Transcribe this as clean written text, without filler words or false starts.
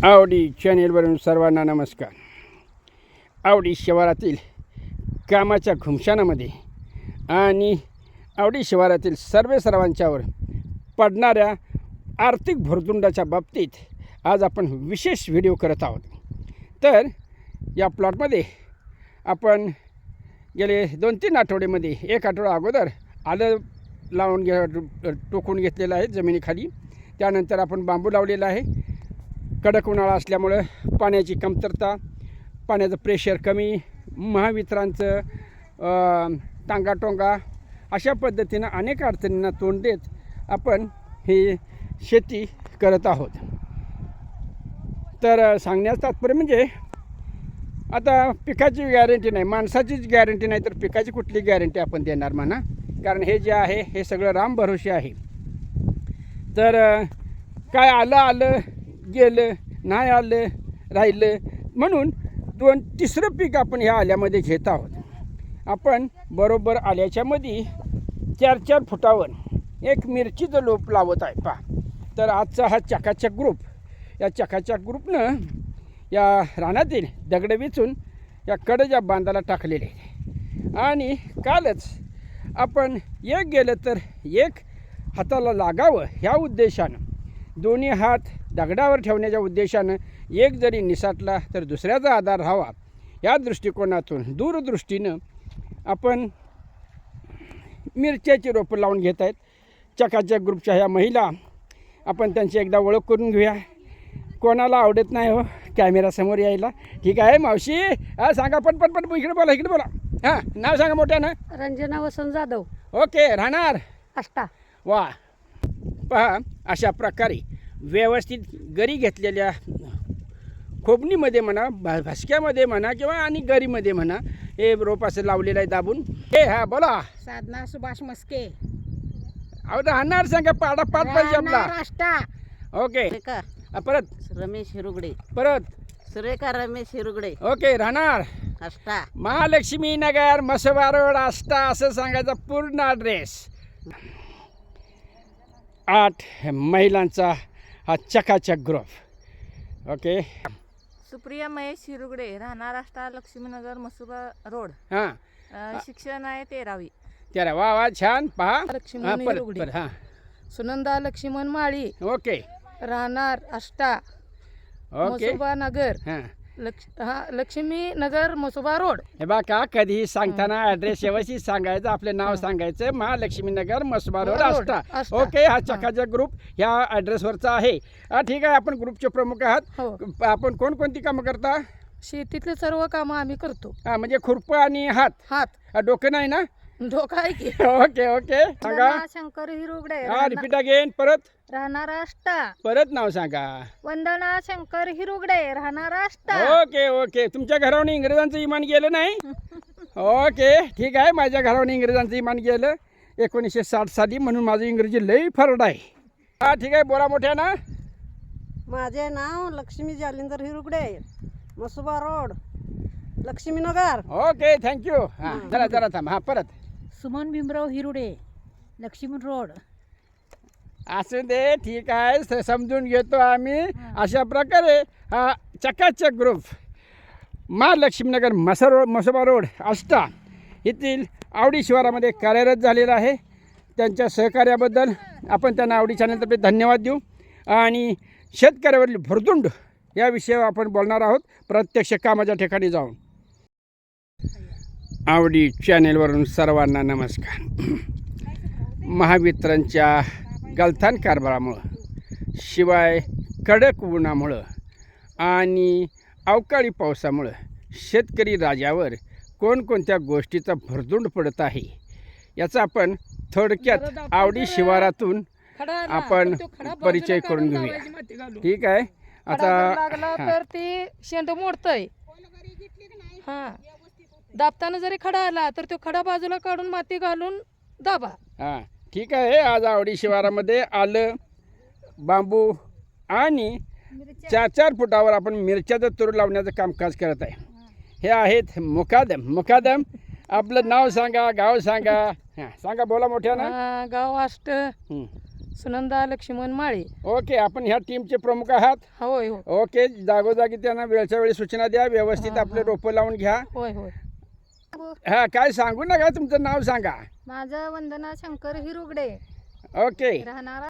आवडी चॅनेलवरून सर्वांना नमस्कार. आवडी शिवारातील कामाच्या घुमशानामध्ये आणि आवडी शिवारातील सर्वांच्यावर पडणाऱ्या आर्थिक भुर्दुंडाच्या बाबतीत आज आपण विशेष व्हिडिओ करत आहोत. तर या प्लॉटमध्ये आपण गेले 2-3 आठवड्यामध्ये एक आठवडा अगोदर आलं लावून टोकून घेतलेलं आहे जमिनीखाली. त्यानंतर आपण बांबू लावलेला आहे. कडक उन्हाळा असल्यामुळं पाण्याची कमतरता, पाण्याचं प्रेशर कमी, महावितरणचं टांगाटोंगा अशा पद्धतीनं अनेक अडचणींना तोंड देत आपण ही शेती करत आहोत. तर सांगण्याचं तात्पर्य म्हणजे आता पिकाची गॅरंटी नाही, माणसाचीच गॅरंटी नाही तर पिकाची कुठली गॅरंटी आपण देणार म्हणा. कारण हे जे आहे हे सगळं रामभरोसे आहे. तर काय आलं गेलं, नाही आलं राहिलं, म्हणून 2-3रं पीक आपण ह्या आल्यामध्ये घेत आहोत. आपण बरोबर आल्याच्यामध्ये 4-4 फुटावर एक मिरचीचं लोप लावत आहे पहा. तर आजचा हा चकाचक ग्रुप, या चकाचक ग्रुपनं या रानातील दगड वेचून या कडच्या बांधाला टाकलेले आहे. आणि कालच आपण एक गेलं तर एक हाताला लागावं ह्या उद्देशानं, दोन्ही हात दगडावर ठेवण्याच्या उद्देशानं, एक जरी निसाटला तर दुसऱ्याचा आधार राहावा या दृष्टिकोनातून दूरदृष्टीनं आपण मिरच्याची रोपं लावून घेत आहेत. चकाचक ग्रुपच्या ह्या महिला, आपण त्यांची एकदा ओळख करून घेऊया. कोणाला आवडत नाही हो कॅमेरासमोर यायला. ठीक आहे मावशी, हां सांगा, पटपट इकडे बोला. हां, नाव सांगा मोठ्यानं. रंजना वसंत जाधव, ओके, राहणार आष्टा. वा, पहा अशा प्रकारे व्यवस्थित गरी घेतलेल्या खोबणीमध्ये म्हणा, भासक्यामध्ये म्हणा किंवा आणि गरीमध्ये म्हणा, हे रोप असं लावलेलं आहे दाबून. हे हा बोला. साधना सुभाष मस्के, अहो राहणार सांगा, पाठ पाहिजे आपला. आष्टा. ओके, परत रमेश हिरुगडे, परत सुरेखा रमेश हिरुगडे, ओके, राहणार आष्टा. महालक्ष्मी नगर, मसोबा रोड, आष्टा असं सांगायचा पूर्ण ॲड्रेस. 8 महिलांचा हा चकाचक ग्रुप. ओके, सुप्रिया महेश हिरुगडे, राहणार आष्टा, लक्ष्मीनगर, मसुबा रोड. हां, शिक्षण आहे 13वी. त्याला वा छान. पहा लक्ष्मण हिरुगडे, हां, सुनंदा लक्ष्मण माळी, ओके राहणार आष्टा, ओके, मसुबा नगर, हां. लक्ष्मी नगर, मसुबा रोड. हे बा का कधीही सांगताना ॲड्रेस व्यवस्थित सांगायचं, आपलं नाव सांगायचं, महालक्ष्मी नगर, मसबा रोड, आष्टा. ओके, हा चकाचक ग्रुप ह्या ॲड्रेसवरचा आहे. ठीक आहे, आपण ग्रुपचे प्रमुख आहात. हो, आपण कोणकोणती कामं करता? शेतीतले सर्व कामं आम्ही करतो. हां, म्हणजे खुरपं आणि हात, डोकं नाही ना? डोका आहे की. ओके, सांगा. शंकर हिरुगडे, हां, रिपीट अगेन, राहणार आष्टा. परत नाव सांगा. वंदना शंकर हिरुगडे, राहणार आष्टा. ओके, तुमच्या घरावर इंग्रजांचं इमान गेलं नाही? ओके, ठीक आहे, माझ्या घरावर इंग्रजांचं इमान गेलं 1960 साली, म्हणून माझं इंग्रजी लई फरड आहे. हां, ठीक आहे, बोला मोठ्यानं. माझे नाव Laxmi Jalinder Hirugade, Masuba road, Laxminagar. Okay, thank you. हां, जरा थांब. हां, परत. सुमन भीमराव हिरुडे, लक्ष्मी रोड. असं दे, ठीक आहे, समजून घेतो आम्ही. अशा प्रकारे हा चकाचक ग्रुप महालक्ष्मीनगर, मसोबा रोड, आष्टा येथील आवडी शिवारामध्ये कार्यरत झालेला आहे. त्यांच्या सहकार्याबद्दल आपण त्यांना आवडी चॅनलतर्फे धन्यवाद देऊ. आणि शेतकऱ्यावरील भुर्दुंड या विषयावर आपण बोलणार आहोत प्रत्यक्ष कामाच्या ठिकाणी जाऊन. आवडी चॅनेलवरून सर्वांना नमस्कार. महावितरणच्या गलथान कारभारामुळं, शिवाय कडक उन्हामुळं आणि अवकाळी पावसामुळं शेतकरी राजावर कोणकोणत्या गोष्टीचा भुर्दुंड पडत आहे याचा आपण थोडक्यात आवडी शिवारातून आपण परिचय करून घेऊया. ठीक आहे, आता लागला तर ते शेंड मोडतंय. हां, दाबताना जरी खडा आला तर तो खडा बाजूला काढून माती घालून दाबा. हां, ठीक आहे. आज आवडी शिवारामध्ये आलं, बांबू आणि 4-4 फुटावर आपण मिरच्याचं तूर लावण्याचं कामकाज करत आहे. हे आहेत मुकादम. आपलं नाव सांगा, गाव सांगा. हां, सांगा, बोला मोठ्यानं. गाव आष्ट, सुनंदा लक्ष्मण माळी. ओके, आपण ह्या टीमचे प्रमुख आहात. होय होय ओके, जागोजागी त्यांना वेळच्या वेळी सूचना द्या, व्यवस्थित हां, आपले हां. रोपं लावून घ्या. होय होय. हा, काय सांगू नका, तुमचं नाव सांगा. माझं वंदना शंकर हिरुगडे, ओके, राहणार